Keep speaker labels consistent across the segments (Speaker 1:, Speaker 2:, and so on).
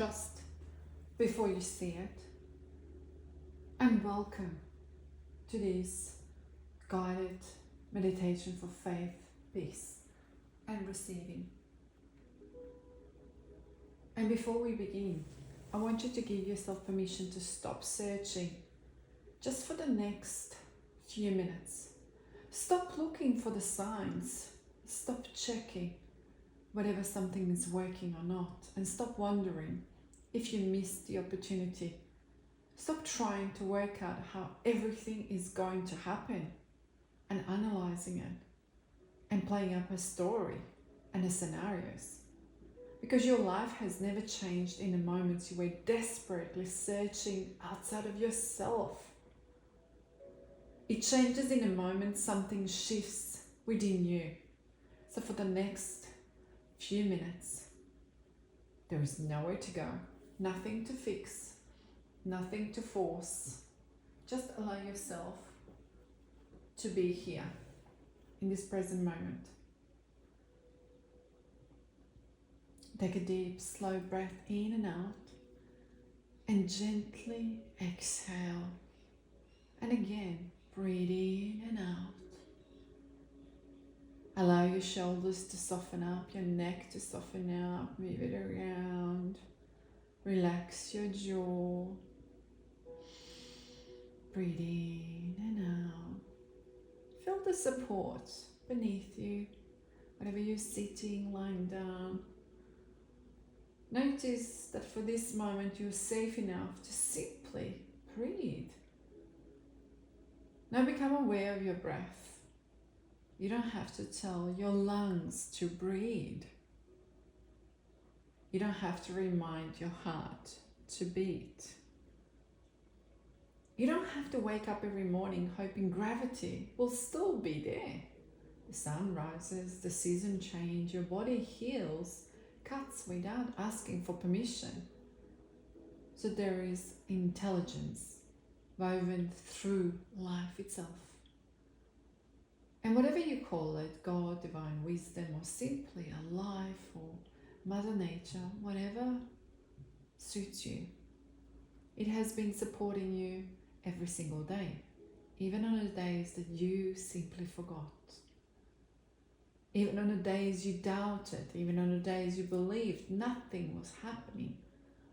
Speaker 1: trust before you see it. And welcome to this guided meditation for faith, peace, and receiving. And before we begin, I want you to give yourself permission to stop searching just for the next few minutes. Stop looking for the signs. Stop checking whether something is working or not, and stop wondering if you missed the opportunity. Stop trying to work out how everything is going to happen and analyzing it and playing up a story and the scenarios. Because your life has never changed in the moments you were desperately searching outside of yourself. It changes in the moment something shifts within you. So for the next few minutes, there is nowhere to go, nothing to fix, nothing to force. Just allow yourself to be here in this present moment. Take a deep, slow breath in and out, and gently exhale. And again, breathe in and out. Allow your shoulders to soften up, your neck to soften up, move it around. Relax your jaw. Breathe in and out. Feel the support beneath you, wherever you're sitting, lying down. Notice that for this moment you're safe enough to simply breathe. Now become aware of your breath. You don't have to tell your lungs to breathe. You don't have to remind your heart to beat. You don't have to wake up every morning hoping gravity will still be there. The sun rises, the season changes, your body heals, cuts without asking for permission. So there is intelligence woven through life itself. And whatever you call it, God, divine wisdom, or simply a life, or Mother Nature, whatever suits you, it has been supporting you every single day, even on the days that you simply forgot. Even on the days you doubted, even on the days you believed nothing was happening,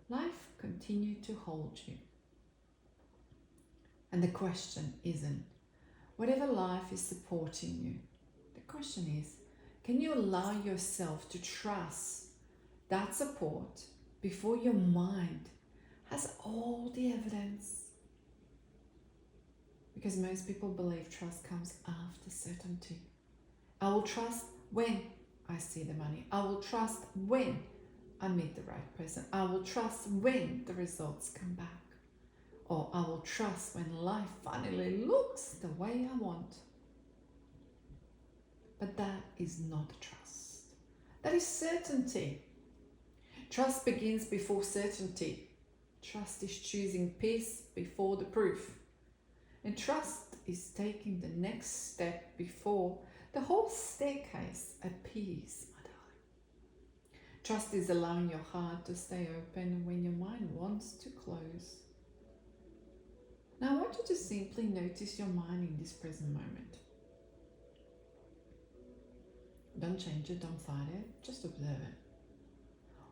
Speaker 1: life continued to hold you. And the question isn't whatever life is supporting you. The question is, can you allow yourself to trust that support before your mind has all the evidence? Because most people believe trust comes after certainty. I will trust when I see the money. I will trust when I meet the right person. I will trust when the results come back. Or I will trust when life finally looks the way I want. But that is not trust. That is certainty. Trust begins before certainty. Trust is choosing peace before the proof. And trust is taking the next step before the whole staircase appears, my darling. Trust is allowing your heart to stay open when your mind wants to close. Now I want you to simply notice your mind in this present moment. Don't change it, don't fight it, just observe it.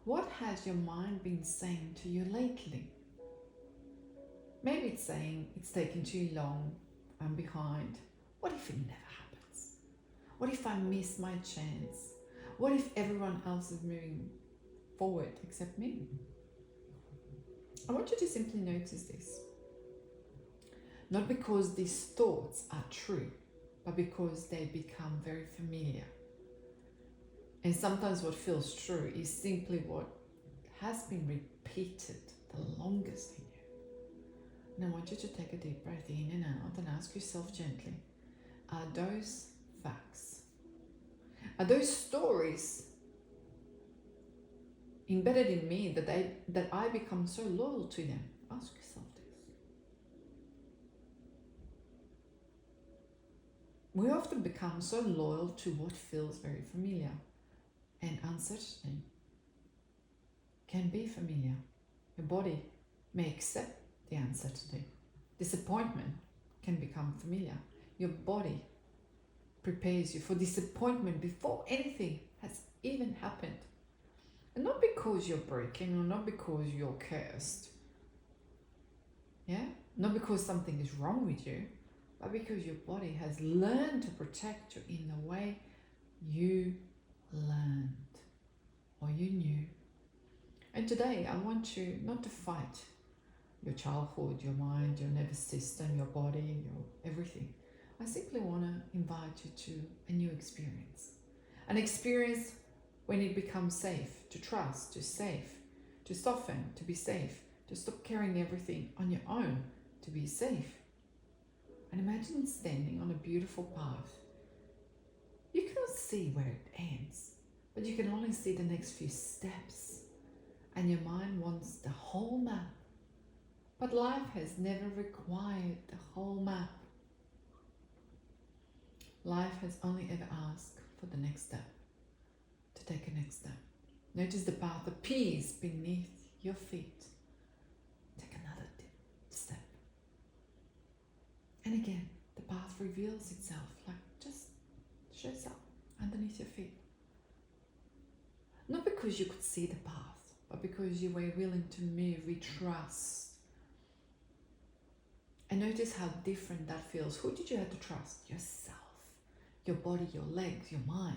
Speaker 1: What has your mind been saying to you lately? Maybe it's saying it's taking too long, I'm behind. What if it never happens? What if I miss my chance? What if everyone else is moving forward except me? I want you to simply notice this. Not because these thoughts are true, but because they become very familiar. And sometimes what feels true is simply what has been repeated the longest in you. And I want you to take a deep breath in and out and ask yourself gently, are those facts? Are those stories embedded in me that I become so loyal to them? Ask yourself this. We often become so loyal to what feels very familiar and uncertain. can be familiar. Your body may accept the uncertainty. Disappointment can become familiar. Your body prepares you for disappointment before anything has even happened. And not because you're broken or not because you're cursed. Yeah? Not because something is wrong with you, but because your body has learned to protect you in the way you learned or you knew. And today I want you not to fight your childhood, your mind, your nervous system, your body, your everything. I simply want to invite you to a new experience. An experience when it becomes safe, to trust, to safe, to soften, to be safe, to stop carrying everything on your own, to be safe. And imagine standing on a beautiful path. You cannot see where it ends, but you can only see the next few steps. And your mind wants the whole map. But life has never required the whole map. Life has only ever asked for the next step, to take a next step. Notice the path appears beneath your feet. Take another step. And again, the path reveals itself, like just shows up underneath your feet. Not because you could see the path, but because you were willing to move with trust. And notice how different that feels. Who did you have to trust? Yourself, your body, your legs, your mind.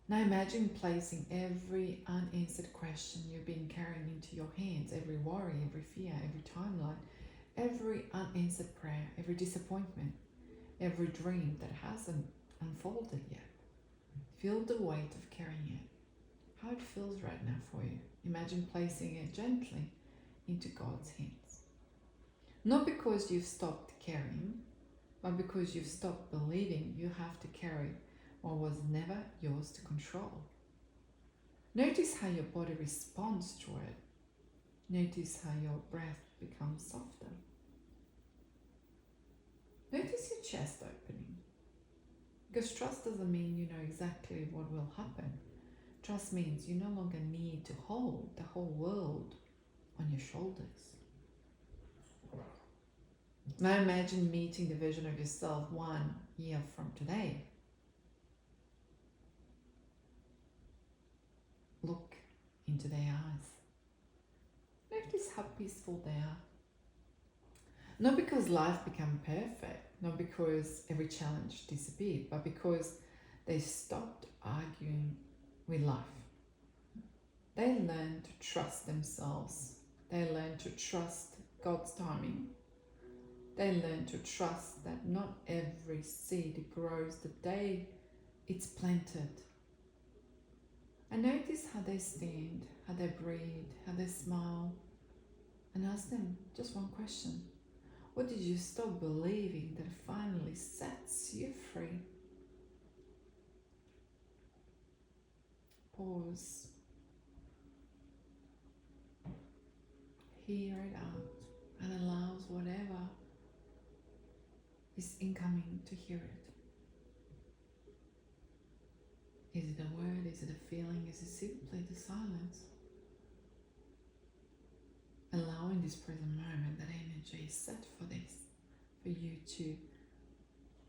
Speaker 1: Now imagine placing every unanswered question you've been carrying into your hands, every worry, every fear, every timeline, every unanswered prayer, every disappointment, every dream that hasn't unfolded yet. Feel the weight of carrying it, how it feels right now for you. Imagine placing it gently into God's hands. Not because you've stopped caring, but because you've stopped believing you have to carry what was never yours to control. Notice how your body responds to it. Notice how your breath becomes softer. Notice your chest opening. Because trust doesn't mean you know exactly what will happen. Trust means you no longer need to hold the whole world on your shoulders. Now imagine meeting the version of yourself 1 year from today. Look into their eyes. Notice how peaceful they are. Not because life became perfect, not because every challenge disappeared, but because they stopped arguing with life. They learned to trust themselves. They learned to trust God's timing. They learn to trust that not every seed grows the day it's planted. And notice how they stand, how they breathe, how they smile. And ask them just one question. What did you stop believing that finally sets you free? Pause. Hear it out and allows whatever is incoming to hear it. Is it a word? Is it a feeling? Is it simply the silence? Allowing this present moment, that energy is set for this, for you to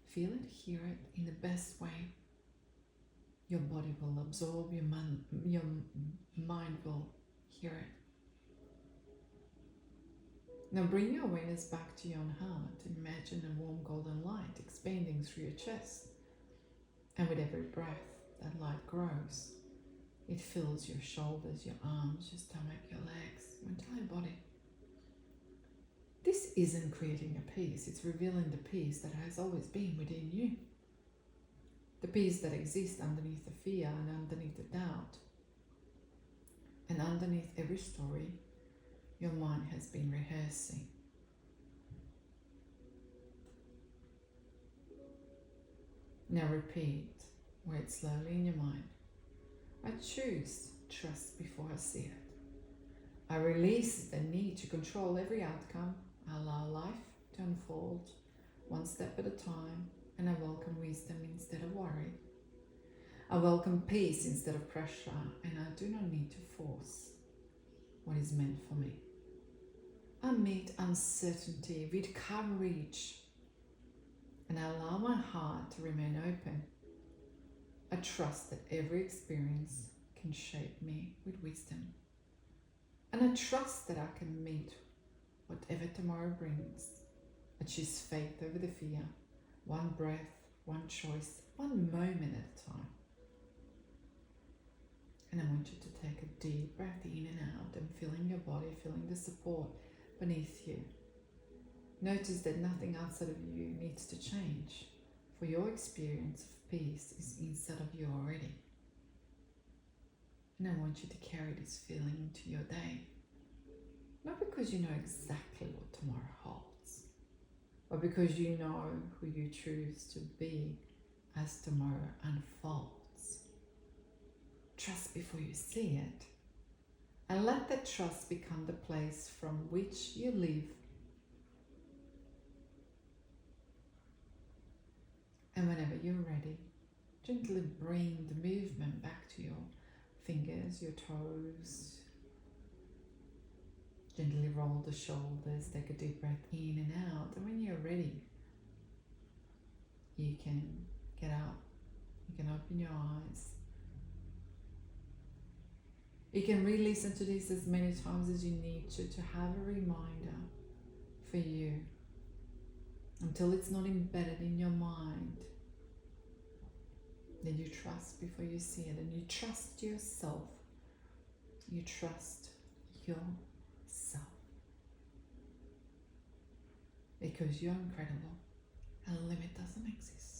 Speaker 1: feel it, hear it in the best way. Your body will absorb, your mind will hear it. Now bring your awareness back to your own heart. Imagine a warm golden light expanding through your chest. And with every breath, that light grows. It fills your shoulders, your arms, your stomach, your legs, your entire body. This isn't creating a peace, it's revealing the peace that has always been within you. The peace that exists underneath the fear and underneath the doubt. And underneath every story your mind has been rehearsing. Now repeat, wait slowly in your mind. I choose trust before I see it. I release the need to control every outcome. I allow life to unfold one step at a time, and I welcome wisdom instead of worry. I welcome peace instead of pressure, and I do not need to force what is meant for me. I meet uncertainty with courage, and I allow my heart to remain open. I trust that every experience can shape me with wisdom, and I trust that I can meet whatever tomorrow brings. I choose faith over the fear, one breath, one choice, one moment at a time. And I want you to take a deep breath in and out and feeling your body, feeling the support beneath you. Notice that nothing outside of you needs to change, for your experience of peace is inside of you already. And I want you to carry this feeling into your day. Not because you know exactly what tomorrow holds, but because you know who you choose to be as tomorrow unfolds. Trust before you see it, and let that trust become the place from which you live. And whenever you're ready, gently bring the movement back to your fingers, your toes. Gently roll the shoulders, take a deep breath in and out. And when you're ready, you can get up, you can open your eyes. You can re-listen to this as many times as you need to have a reminder for you until it's not embedded in your mind. Then you trust before you see it, and you trust yourself. You trust yourself. Because you're incredible. A limit doesn't exist.